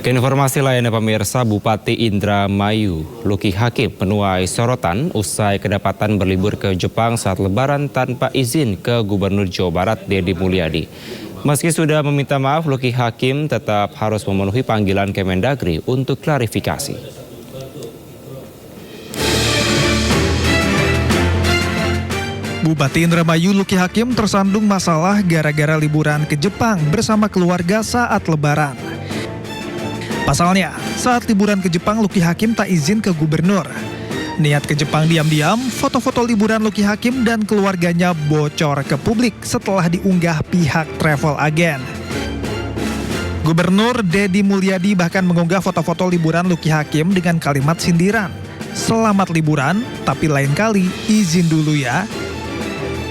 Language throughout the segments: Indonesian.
Ke informasi lainnya pemirsa, Bupati Indramayu, Luki Hakim menuai sorotan usai kedapatan berlibur ke Jepang saat lebaran tanpa izin ke Gubernur Jawa Barat Deddy Mulyadi. Meski sudah meminta maaf, Luki Hakim tetap harus memenuhi panggilan Kemendagri untuk klarifikasi. Bupati Indramayu Luki Hakim tersandung masalah gara-gara liburan ke Jepang bersama keluarga saat lebaran. Pasalnya, saat liburan ke Jepang, Luki Hakim tak izin ke gubernur. Niat ke Jepang diam-diam, foto-foto liburan Luki Hakim dan keluarganya bocor ke publik setelah diunggah pihak travel agen. Gubernur Deddy Mulyadi bahkan mengunggah foto-foto liburan Luki Hakim dengan kalimat sindiran. "Selamat liburan, tapi lain kali izin dulu ya."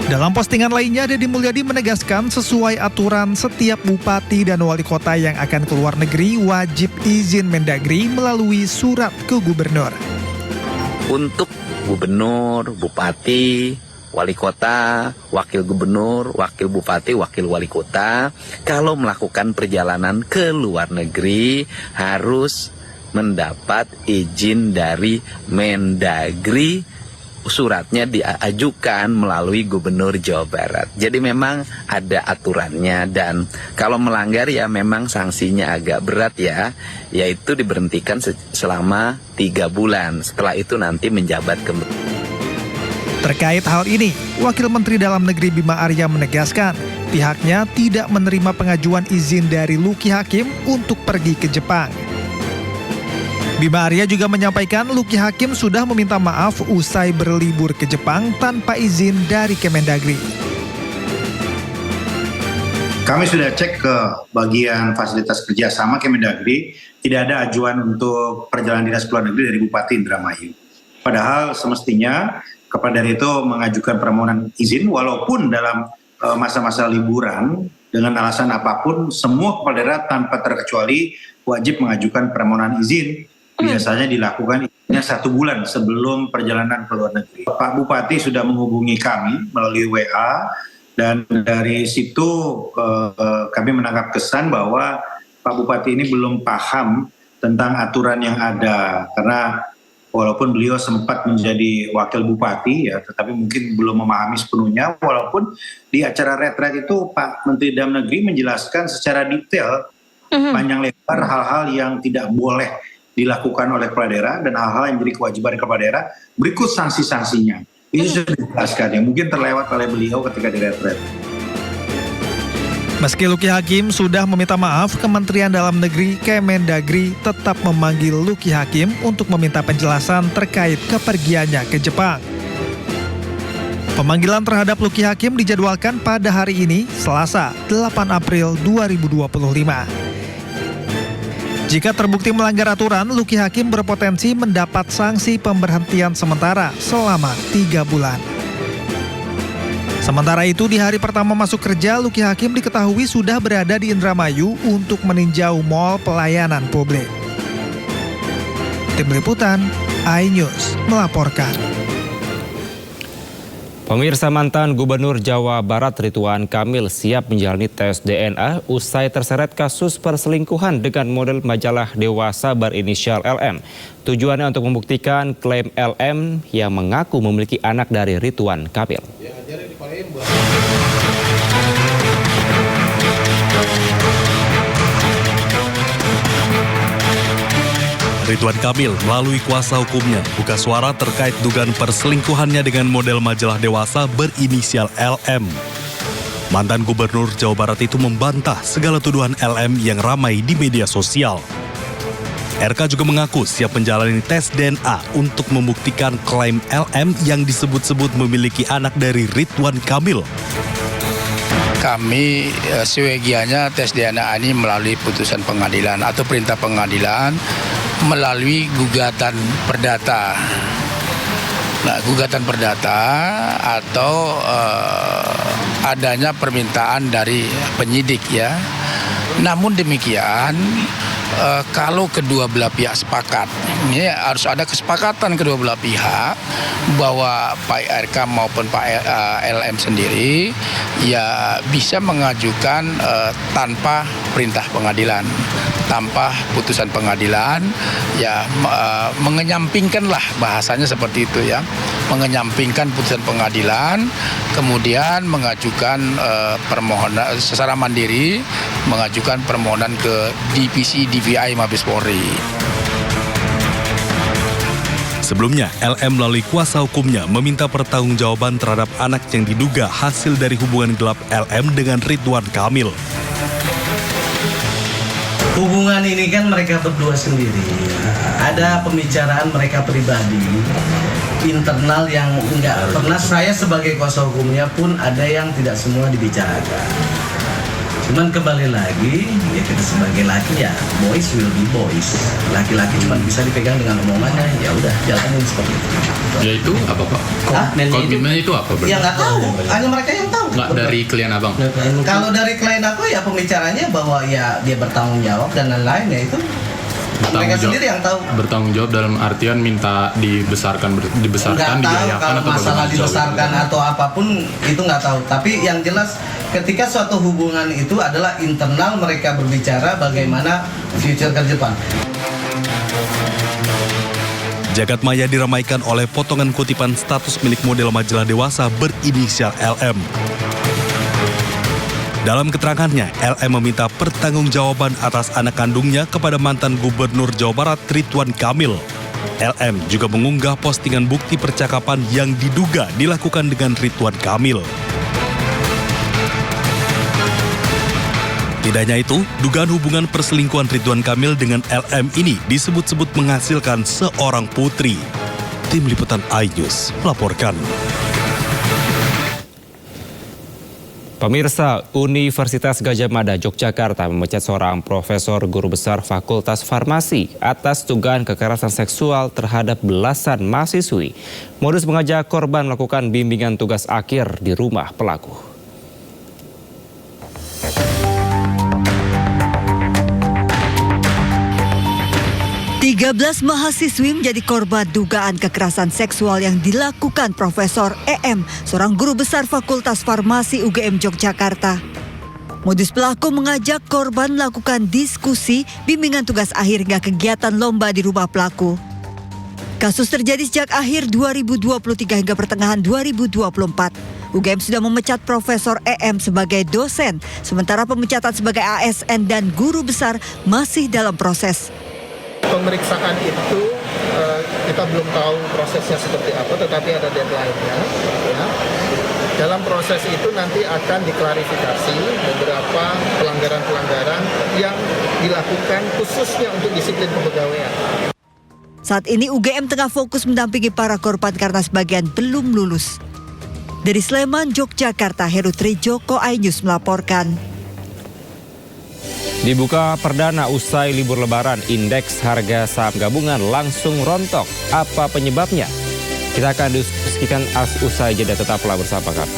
Dalam postingan lainnya, Deddy Mulyadi menegaskan sesuai aturan setiap bupati dan wali kota yang akan keluar negeri wajib izin Mendagri melalui surat ke gubernur. Untuk gubernur, bupati, wali kota, wakil gubernur, wakil bupati, wakil wali kota, kalau melakukan perjalanan ke luar negeri harus mendapat izin dari Mendagri. Suratnya diajukan melalui Gubernur Jawa Barat. Jadi memang ada aturannya, dan kalau melanggar ya memang sanksinya agak berat ya, yaitu diberhentikan selama 3 bulan. Setelah itu nanti menjabat kembali. Terkait hal ini, Wakil Menteri Dalam Negeri Bima Arya menegaskan pihaknya tidak menerima pengajuan izin dari Luki Hakim untuk pergi ke Jepang. Bima Arya juga menyampaikan Luki Hakim sudah meminta maaf usai berlibur ke Jepang tanpa izin dari Kemendagri. Kami sudah cek ke bagian fasilitas kerjasama Kemendagri, tidak ada ajuan untuk perjalanan dinas ke luar negeri dari Bupati Indramayu. Padahal semestinya Kepala Daerah itu mengajukan permohonan izin walaupun dalam masa-masa liburan dengan alasan apapun, semua kepala daerah tanpa terkecuali wajib mengajukan permohonan izin. Biasanya dilakukan 1 bulan sebelum perjalanan ke luar negeri. Pak Bupati sudah menghubungi kami melalui WA, dan dari situ kami menangkap kesan bahwa Pak Bupati ini belum paham tentang aturan yang ada. Karena walaupun beliau sempat menjadi wakil bupati ya, tetapi mungkin belum memahami sepenuhnya. Walaupun di acara retret itu Pak Menteri Dalam Negeri menjelaskan secara detail panjang lebar hal-hal yang tidak boleh dilakukan oleh kepala daerah dan hal-hal yang menjadi kewajiban kepala daerah, berikut sanksi-sanksinya. Itu sudah dijelaskan ya, mungkin terlewat oleh beliau ketika di retret. Meski Luki Hakim sudah meminta maaf, Kementerian Dalam Negeri Kemendagri tetap memanggil Luki Hakim untuk meminta penjelasan terkait kepergiannya ke Jepang. Pemanggilan terhadap Luki Hakim dijadwalkan pada hari ini, Selasa, 8 April 2025. Jika terbukti melanggar aturan, Luki Hakim berpotensi mendapat sanksi pemberhentian sementara selama 3 bulan. Sementara itu, di hari pertama masuk kerja, Luki Hakim diketahui sudah berada di Indramayu untuk meninjau mal pelayanan publik. Tim Liputan, iNews melaporkan. Pemirsa, mantan Gubernur Jawa Barat Ridwan Kamil siap menjalani tes DNA usai terseret kasus perselingkuhan dengan model majalah dewasa berinisial LM. Tujuannya untuk membuktikan klaim LM yang mengaku memiliki anak dari Ridwan Kamil. Ridwan Kamil melalui kuasa hukumnya buka suara terkait dugaan perselingkuhannya dengan model majalah dewasa berinisial LM. Mantan Gubernur Jawa Barat itu membantah segala tuduhan LM yang ramai di media sosial. RK juga mengaku siap menjalani tes DNA untuk membuktikan klaim LM yang disebut-sebut memiliki anak dari Ridwan Kamil. Kami seyogianya tes DNA ini melalui putusan pengadilan atau perintah pengadilan melalui gugatan perdata. Nah, gugatan perdata atau adanya permintaan dari penyidik ya. Namun demikian kalau kedua belah pihak sepakat, ini harus ada kesepakatan kedua belah pihak bahwa Pak RK maupun Pak LM sendiri ya bisa mengajukan tanpa perintah pengadilan, tanpa putusan pengadilan, ya mengenyampingkan lah bahasanya seperti itu ya, mengenyampingkan putusan pengadilan, kemudian mengajukan permohonan secara mandiri, mengajukan permohonan ke divisi DVI Mabes Polri. Sebelumnya, LM melalui kuasa hukumnya meminta pertanggungjawaban terhadap anak yang diduga hasil dari hubungan gelap LM dengan Ridwan Kamil. Hubungan ini kan mereka berdua sendiri. Ada pembicaraan mereka pribadi, internal yang enggak pernah saya sebagai kuasa hukumnya pun ada yang tidak semua dibicarakan. Cuman kembali lagi, ya kita sebagai laki ya, boys will be boys. Laki-laki cuma bisa dipegang dengan omongannya, ya udah jalanin seperti itu. Ya itu apa Pak? Komitmennya itu apa berarti? Ya nggak tahu, hanya mereka yang tahu. Nggak dari klien abang? Kalau dari klien aku ya pembicaranya bahwa ya dia bertanggung jawab dan lain-lain, ya itu mereka sendiri yang tahu. Bertanggung jawab dalam artian minta dibesarkan, Nggak tahu kalau masalah dibesarkan atau apapun itu nggak tahu. Tapi yang jelas ketika suatu hubungan itu adalah internal mereka berbicara bagaimana future ke depan. Jagat maya diramaikan oleh potongan kutipan status milik model majalah dewasa berinisial LM. Dalam keterangannya, LM meminta pertanggungjawaban atas anak kandungnya kepada mantan Gubernur Jawa Barat Ridwan Kamil. LM juga mengunggah postingan bukti percakapan yang diduga dilakukan dengan Ridwan Kamil. Tidak hanya itu, dugaan hubungan perselingkuhan Ridwan Kamil dengan LM ini disebut-sebut menghasilkan seorang putri. Tim Liputan iNews melaporkan. Pemirsa, Universitas Gadjah Mada Yogyakarta memecat seorang profesor guru besar Fakultas Farmasi atas dugaan kekerasan seksual terhadap belasan mahasiswi. Modus mengajak korban melakukan bimbingan tugas akhir di rumah pelaku. 13 mahasiswi menjadi korban dugaan kekerasan seksual yang dilakukan Profesor EM, seorang guru besar Fakultas Farmasi UGM Yogyakarta. Modus pelaku mengajak korban melakukan diskusi, bimbingan tugas akhir hingga kegiatan lomba di rumah pelaku. Kasus terjadi sejak akhir 2023 hingga pertengahan 2024. UGM sudah memecat Profesor EM sebagai dosen, sementara pemecatan sebagai ASN dan guru besar masih dalam proses. Pemeriksaan itu kita belum tahu prosesnya seperti apa, tetapi ada deadline-nya. Ya. Dalam proses itu nanti akan diklarifikasi beberapa pelanggaran-pelanggaran yang dilakukan khususnya untuk disiplin kepegawaian. Saat ini UGM tengah fokus mendampingi para korban karena sebagian belum lulus. Dari Sleman, Yogyakarta, Heru Trijoko, iNews melaporkan. Dibuka perdana usai libur lebaran, indeks harga saham gabungan langsung rontok. Apa penyebabnya? Kita akan diskusikan usai jeda, tetaplah bersama kami.